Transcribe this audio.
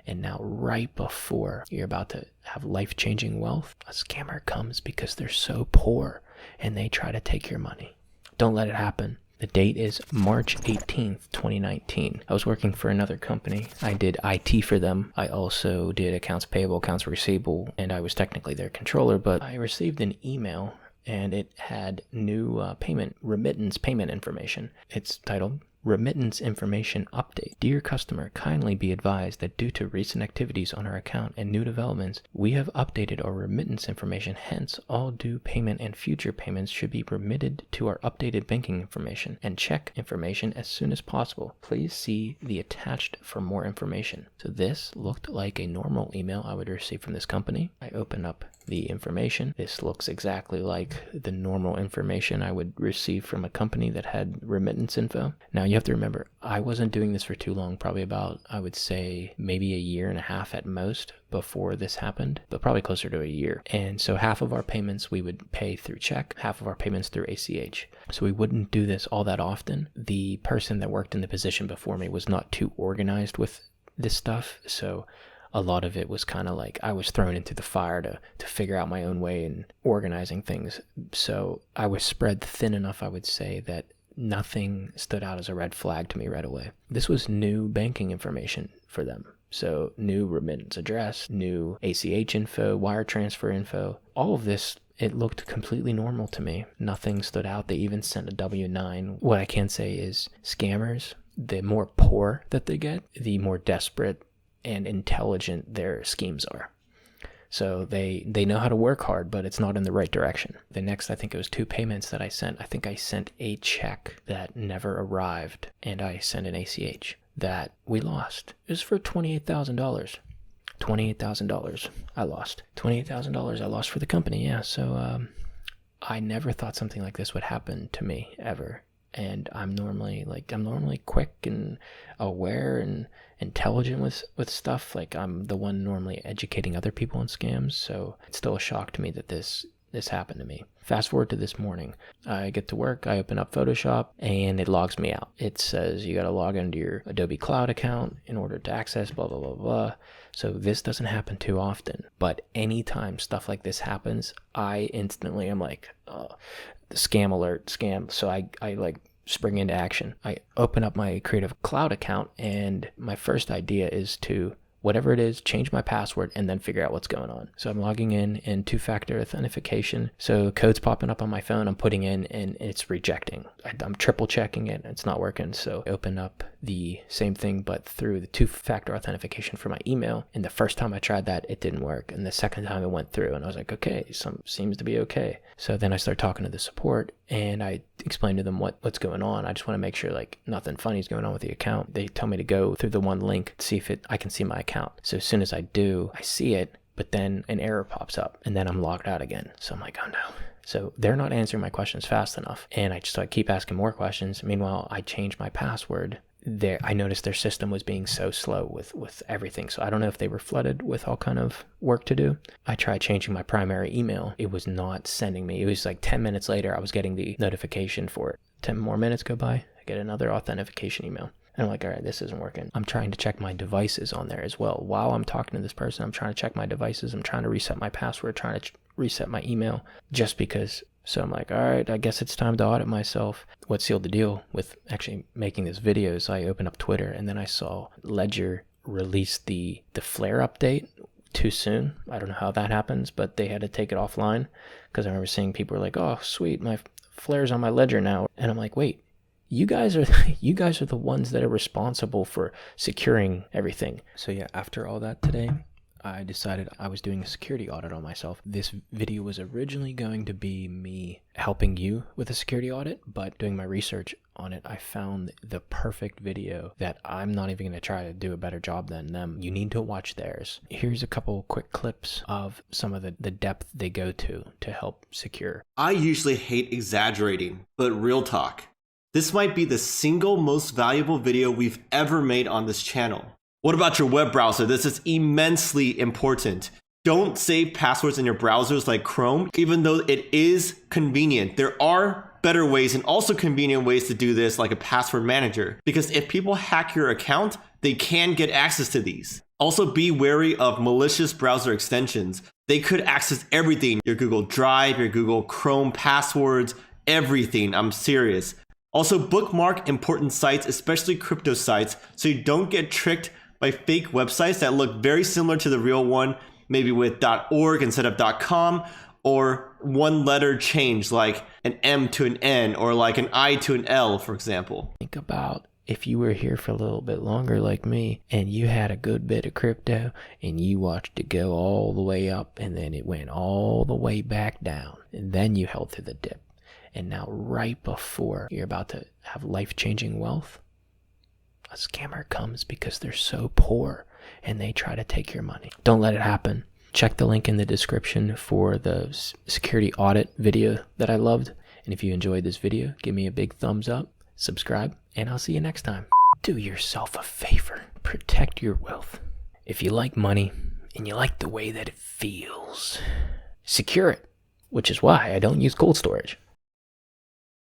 And now right before you're about to have life-changing wealth, a scammer comes because they're so poor and they try to take your money. Don't let it happen. The date is March 18th, 2019. I was working for another company. I did IT for them. I also did accounts payable, accounts receivable, and I was technically their controller, but I received an email and it had new remittance payment information. It's titled Remittance Information Update. Dear customer, kindly be advised that due to recent activities on our account and new developments, we have updated our remittance information. Hence, all due payment and future payments should be remitted to our updated banking information and check information as soon as possible. Please see the attached for more information. So this looked like a normal email I would receive from this company. I open up the information. This looks exactly like the normal information I would receive from a company that had remittance info. Now you have to remember, I wasn't doing this for too long, probably about, I would say, maybe a year and a half at most before this happened, but probably closer to a year. And so half of our payments we would pay through check, half of our payments through ACH. So we wouldn't do this all that often. The person that worked in the position before me was not too organized with this stuff, so a lot of it was kind of like I was thrown into the fire to figure out my own way in organizing things. So I was spread thin enough, I would say, that nothing stood out as a red flag to me right away. This was new banking information for them. So new remittance address, new ACH info, wire transfer info, all of this, it looked completely normal to me. Nothing stood out. They even sent a W-9. What I can say is scammers, the more poor that they get, the more desperate and intelligent their schemes are. So they know how to work hard, but it's not in the right direction. The next, I think it was 2 payments that I sent. I think I sent a check that never arrived, and I sent an ACH that we lost. It was for $28,000. $28,000 I lost. $28,000 I lost for the company, yeah. So I never thought something like this would happen to me, ever. And I'm normally quick and aware and intelligent with stuff. Like, I'm the one normally educating other people on scams. So it's still a shock to me that this happened to me. Fast forward to this morning. I get to work, I open up Photoshop, and it logs me out. It says you got to log into your Adobe Cloud account in order to access blah, blah, blah, blah. So this doesn't happen too often. But anytime stuff like this happens, I instantly am like, the scam alert, scam. So I like spring into action. I open up my Creative Cloud account, and my first idea is to, whatever it is, change my password and then figure out what's going on. So I'm logging in two-factor authentication. So code's popping up on my phone, I'm putting in, and it's rejecting. I'm triple checking it, and it's not working. So I open up the same thing, but through the two-factor authentication for my email. And the first time I tried that, it didn't work. And the second time it went through, and I was like, okay, seems to be okay. So then I start talking to the support, and I explain to them what's going on. I just want to make sure like nothing funny is going on with the account. They tell me to go through the one link to see if I can see my account. So as soon as I do, I see it, but then an error pops up, and then I'm logged out again. So I'm like, oh no. So they're not answering my questions fast enough. And I keep asking more questions. Meanwhile, I changed my password. I noticed their system was being so slow with everything. So I don't know if they were flooded with all kind of work to do. I tried changing my primary email. It was not sending me. It was like 10 minutes later, I was getting the notification for it. 10 more minutes go by, I get another authentication email. And I'm like, all right, this isn't working. I'm trying to check my devices on there as well. While I'm talking to this person, I'm trying to check my devices. I'm trying to reset my password, trying to reset my email, just because. So I'm like, all right, I guess it's time to audit myself. What sealed the deal with actually making this video is I opened up Twitter, and then I saw Ledger release the Flare update too soon. I don't know how that happens, but they had to take it offline, because I remember seeing people were like, oh, sweet, my Flare's on my Ledger now. And I'm like, wait, you guys are the ones that are responsible for securing everything. So yeah, after all that today, I decided I was doing a security audit on myself. This video was originally going to be me helping you with a security audit, but doing my research on it, I found the perfect video that I'm not even going to try to do a better job than them. You need to watch theirs. Here's a couple quick clips of some of the depth they go to help secure. I usually hate exaggerating, but real talk. This might be the single most valuable video we've ever made on this channel. What about your web browser? This is immensely important. Don't save passwords in your browsers like Chrome, even though it is convenient. There are better ways and also convenient ways to do this, like a password manager. Because if people hack your account, they can get access to these. Also, be wary of malicious browser extensions. They could access everything, your Google Drive, your Google Chrome passwords, everything. I'm serious. Also, bookmark important sites, especially crypto sites, so you don't get tricked by fake websites that look very similar to the real one, maybe with .org instead of .com, or one letter change like an M to an N or like an I to an L, for example. Think about if you were here for a little bit longer like me and you had a good bit of crypto and you watched it go all the way up and then it went all the way back down and then you held through the dip. And now right before you're about to have life-changing wealth, a scammer comes because they're so poor and they try to take your money. Don't let it happen. Check the link in the description for the security audit video that I loved. And if you enjoyed this video, give me a big thumbs up, subscribe, and I'll see you next time. Do yourself a favor. Protect your wealth. If you like money and you like the way that it feels, secure it, which is why I don't use cold storage.